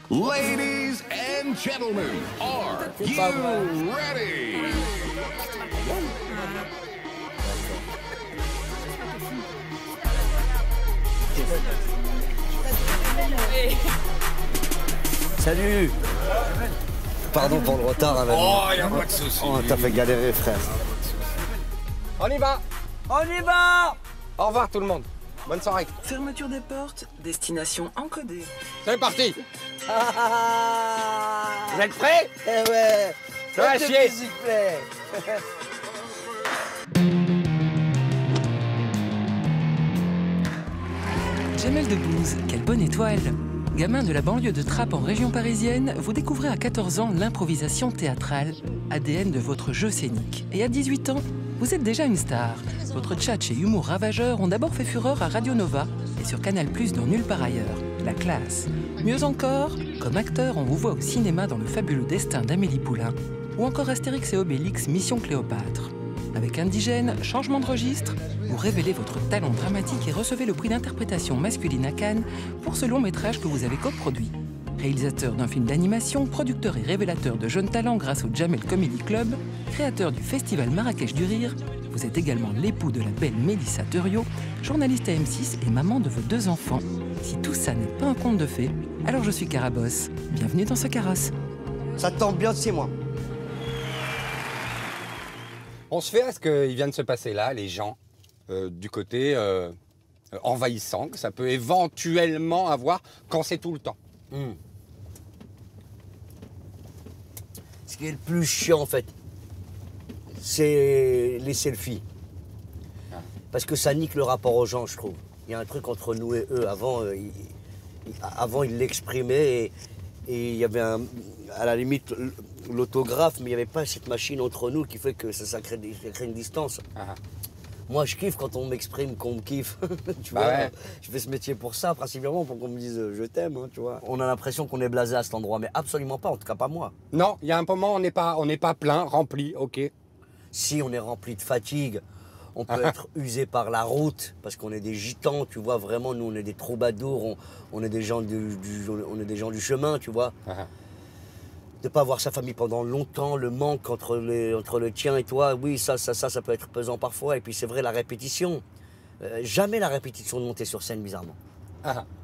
Ladies and gentlemen, are you ready? Salut. Pardon pour le retard. Avec Oh, y'a pas de soucis. Oh, t'as fait galérer, frère. On y va. On y va. Au revoir tout le monde. Bonne soirée. Fermeture des portes, destination encodée. C'est parti. Ah, Vous êtes prêts? eh ouais. Ça va chier. Musique play. Jamel Debbouze, quelle bonne étoile! Gamin de la banlieue de Trappes en région parisienne, vous découvrez à 14 ans l'improvisation théâtrale, ADN de votre jeu scénique. Et à 18 ans, vous êtes déjà une star. Votre tchatch et humour ravageur ont d'abord fait fureur à Radio Nova et sur Canal+ dans Nulle part ailleurs. La classe. Mieux encore, comme acteur, on vous voit au cinéma dans Le fabuleux destin d'Amélie Poulain ou encore Astérix et Obélix Mission Cléopâtre. Avec Indigène, changement de registre, vous révélez votre talent dramatique et recevez le prix d'interprétation masculine à Cannes pour ce long métrage que vous avez coproduit. Réalisateur d'un film d'animation, producteur et révélateur de jeunes talents grâce au Jamel Comedy Club, créateur du festival Marrakech du Rire, vous êtes également l'époux de la belle Mélissa Theriot, journaliste à M6 et maman de vos 2 enfants. Si tout ça n'est pas un conte de fées, alors je suis Carabosse. Bienvenue dans ce carrosse. Ça tombe bien, c'est moi. On se fait à ce qu'il vient de se passer là, les gens, du côté envahissant, que ça peut éventuellement avoir quand c'est tout le temps. Ce qui est le plus chiant, en fait, c'est les selfies. Parce que ça nique le rapport aux gens, je trouve. Il y a un truc entre nous et eux. Avant ils l'exprimaient et il y avait à la limite l'autographe, mais il n'y avait pas cette machine entre nous qui fait que ça crée une distance. Moi, je kiffe quand on m'exprime qu'on me kiffe. Tu vois, ouais. Je fais ce métier pour ça, principalement pour qu'on me dise je t'aime, hein, tu vois. On a l'impression qu'on est blasé à cet endroit, mais absolument pas, en tout cas pas moi. Non, il y a un moment, on n'est pas plein, rempli, ok. Si on est rempli de fatigue, on peut être usé par la route, parce qu'on est des gitans, tu vois, vraiment, nous on est des troubadours, on est des gens on est des gens du chemin, tu vois. De pas voir sa famille pendant longtemps, le manque entre le tien et toi, oui, ça peut être pesant parfois. Et puis c'est vrai, la répétition. Jamais la répétition de monter sur scène, bizarrement.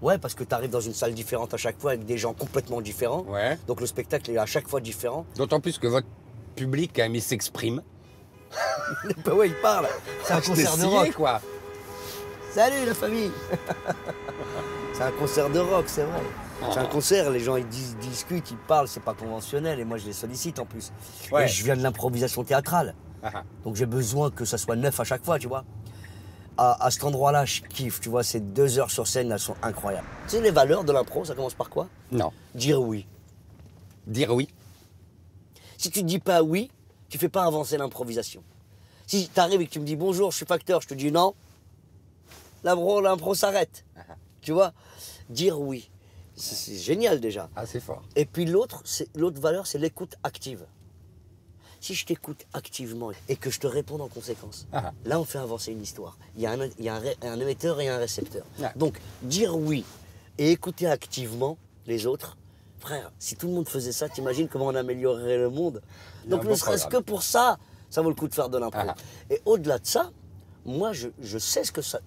Ouais, parce que tu arrives dans une salle différente à chaque fois avec des gens complètement différents. Ouais. Donc le spectacle est à chaque fois différent. D'autant plus que votre public, quand même, il s'exprime. Bah ouais, il parle. C'est un concert de rock. Quoi. Salut la famille. C'est un concert de rock, c'est vrai. C'est un concert, les gens ils discutent, ils parlent, c'est pas conventionnel et moi je les sollicite en plus. Ouais. Et je viens de l'improvisation théâtrale. Donc j'ai besoin que ça soit neuf à chaque fois, tu vois. À cet endroit-là, je kiffe, tu vois, ces 2 heures sur scène, elles sont incroyables. Tu sais, les valeurs de l'impro, ça commence par quoi? Non. Dire oui. Dire oui. Si tu dis pas oui, tu fais pas avancer l'improvisation. Si tu arrives et que tu me dis bonjour, je suis facteur, je te dis non, l'impro s'arrête. Tu vois? Dire oui. C'est génial déjà. Ah, c'est fort. Et puis l'autre valeur, c'est l'écoute active. Si je t'écoute activement et que je te réponds en conséquence, là on fait avancer une histoire. Il y a un émetteur et un récepteur. Donc dire oui et écouter activement les autres, frère, si tout le monde faisait ça, t'imagines comment on améliorerait le monde? Donc ne serait-ce que pour ça, ça vaut le coup de faire de l'impro. Et au-delà de ça, moi je sais ce que ça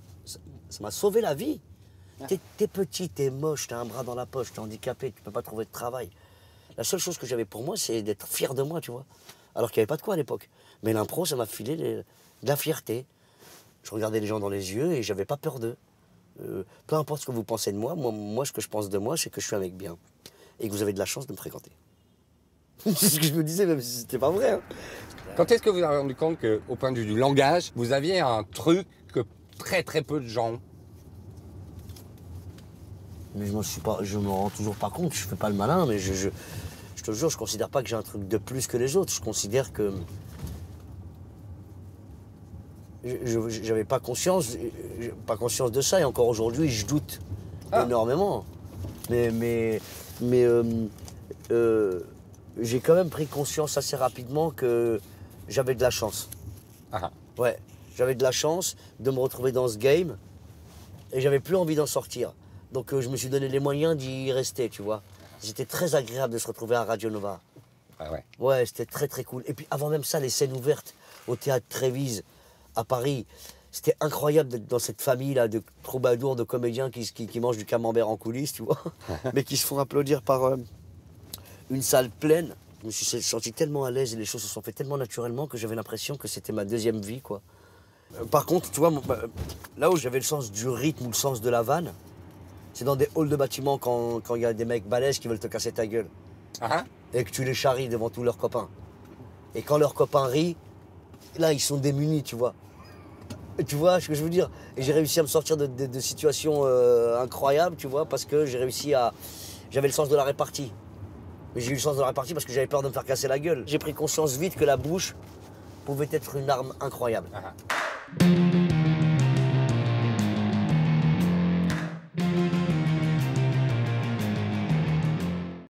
m'a sauvé la vie. T'es petit, t'es moche, t'as un bras dans la poche, t'es handicapé, tu peux pas trouver de travail. La seule chose que j'avais pour moi, c'est d'être fier de moi, tu vois. Alors qu'il n'y avait pas de quoi à l'époque. Mais l'impro, ça m'a filé de la fierté. Je regardais les gens dans les yeux et j'avais pas peur d'eux. Peu importe ce que vous pensez de moi, moi, ce que je pense de moi, c'est que je suis un mec bien. Et que vous avez de la chance de me fréquenter. C'est ce que je me disais, même si c'était pas vrai. Hein. Quand est-ce que vous vous avez rendu compte qu'au point de vue du langage, vous aviez un truc que très très peu de gens ont? Mais je me rends toujours pas compte, je fais pas le malin, mais je te jure, je considère pas que j'ai un truc de plus que les autres. Je considère que j'avais pas conscience de ça, et encore aujourd'hui, je doute énormément. Mais j'ai quand même pris conscience assez rapidement que j'avais de la chance. Ouais, j'avais de la chance de me retrouver dans ce game, et j'avais plus envie d'en sortir. Donc je me suis donné les moyens d'y rester, tu vois. C'était très agréable de se retrouver à Radio Nova. Ah ouais. Ouais, c'était très très cool. Et puis avant même ça, les scènes ouvertes au théâtre Trévise à Paris, c'était incroyable d'être dans cette famille-là de troubadours, de comédiens qui mangent du camembert en coulisses, tu vois, mais qui se font applaudir par une salle pleine. Je me suis senti tellement à l'aise et les choses se sont faites tellement naturellement que j'avais l'impression que c'était ma deuxième vie, quoi. Par contre, tu vois, là où j'avais le sens du rythme ou le sens de la vanne, c'est dans des halls de bâtiments quand il y a des mecs balèzes qui veulent te casser ta gueule. Ah. Et que tu les charries devant tous leurs copains. Et quand leurs copains rient, là, ils sont démunis, tu vois. Et tu vois ce que je veux dire? Et j'ai réussi à me sortir de situations incroyables, tu vois, parce que j'ai réussi à... J'avais le sens de la répartie. Mais j'ai eu le sens de la répartie parce que j'avais peur de me faire casser la gueule. J'ai pris conscience vite que la bouche pouvait être une arme incroyable. Ah.